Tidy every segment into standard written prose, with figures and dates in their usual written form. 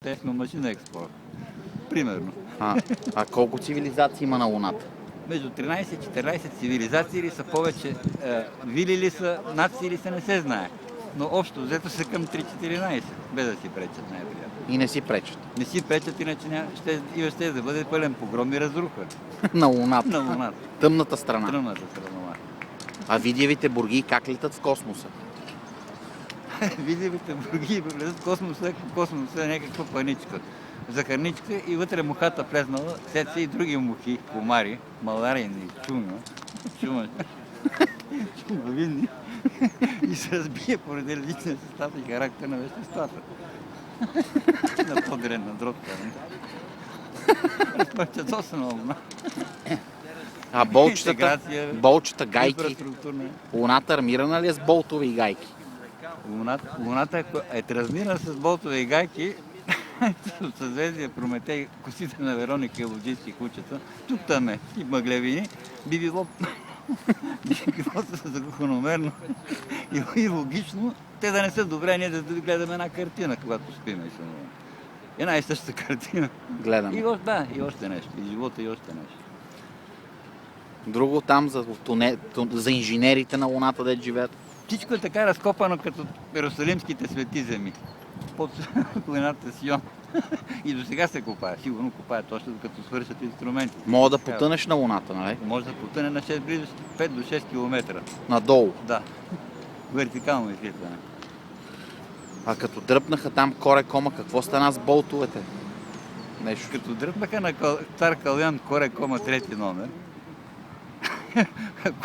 те сме машина експорт. Примерно. А колко цивилизации има на Луната? Между 13-14 цивилизации ли са повече, вили ли са, нации ли са, не се знае. Но общо взето са към 3-14, без да си пречат най-приятно. И не си пречат. Не си пречат, иначе ще да бъде пълен погром и разруха. На Луната. На Луната. Тъмната страна. Тръмната страна. А видявите бурги как летат в космоса? Видявите бурги влезат в космоса е някаква паничка. Захарничка и вътре мухата влезнала, след се и други мухи, комари, маларини, чумовидни и се разбие поради различния състав и характер на веществата. На по-дренна дробка. Разпърчатосана луна. А болчета, гайки, Луната армирана ли е с болтове и гайки? Луната е тразмирана с болтове и гайки. В съзвездие Прометей, косите на Вероника и лоджийски кучета, тук там е и мъглевини, би било закономерно и логично те да не са добре, ние да гледаме една картина, когато спиме и сънуваме. Една и съща картина. Гледам. И още нещо. И живота, и още нещо. Друго там за инженерите на Луната, де живеят? Всичко е така разкопано като Иерусалимските свети земи. Под планината Сион. И до сега се копае. Сигурно копаят още докато свършат инструментите. Мога да потънеш на Луната, нали? Може да потъне на 5 до 6 км. Надолу? Да. Вертикално излитане. А като дръпнаха там Коре-Кома, какво стана с болтовете? Нещо. Като дръпнаха на Цар Калян Коре-Кома 3 номер,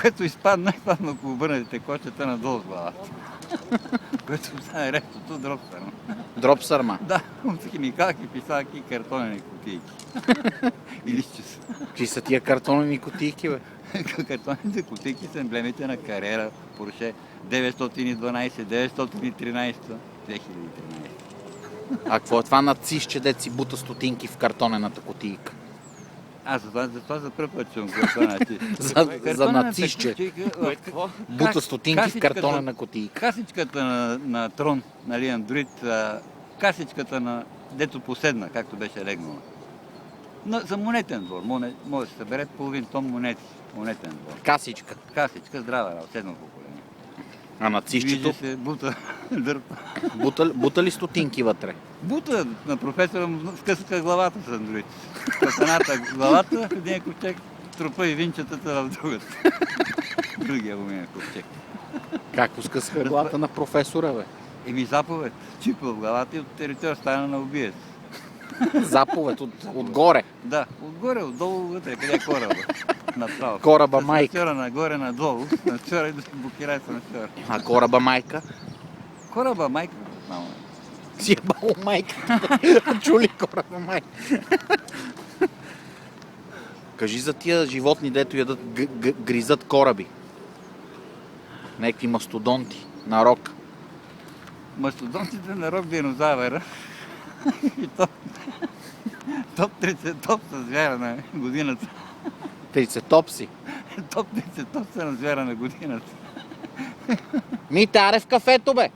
което изпадна, ако обърнете кочета надолу с главата. Което стане рестото дропсърма. Дропсърма? Да, от химикалки, писалки и картонени кутийки. Или часа. Чи са тия картонени кутийки, бе? Картонните кутийки са емблемите на Карера, Порше 912, 913, 2013. А какво е това нацистче, дет си бута стотинки в картонената кутийка? За това за първ път чум това за нацистче. Бута стотинки в картонена кутийка. Касичката на Трон, нали, Андроид, касичката на дето поседна, както беше легнала. За монетен двор. Може да се събере половин тон монети. Монетен двор. Касичка. Касичка, здрава работа, седно поколение. А нацистчето? Вижда се, бута, дърпа. Бута ли стотинки вътре? Бута на професора му скъсаха главата с Андроид. В едната главата, в един ковчег, трупа и винчетата в другата. Другия гумения ковчег. Как скъсаха главата на професора, бе? Заповед. Чипа в главата и от територия стана на убиец. Заповед отгоре? Да, отгоре, отдолу, вътре, къде е кораба? Направо. Кораба майка. С нагоре, надолу, на вчера и да се блокира с на. А кораба майка? Кораба майка? Мамо. Си е бало майка. Чули кораба майка? Кажи за тия животни, дето ядат, гризат кораби. Некви мастодонти на рок. Мастодонтите на рок динозавъра. И топ 30 са звяра на годината. Трицетопси. Топ 30 са на звяра на годината. Мите, аре в кафето, бе!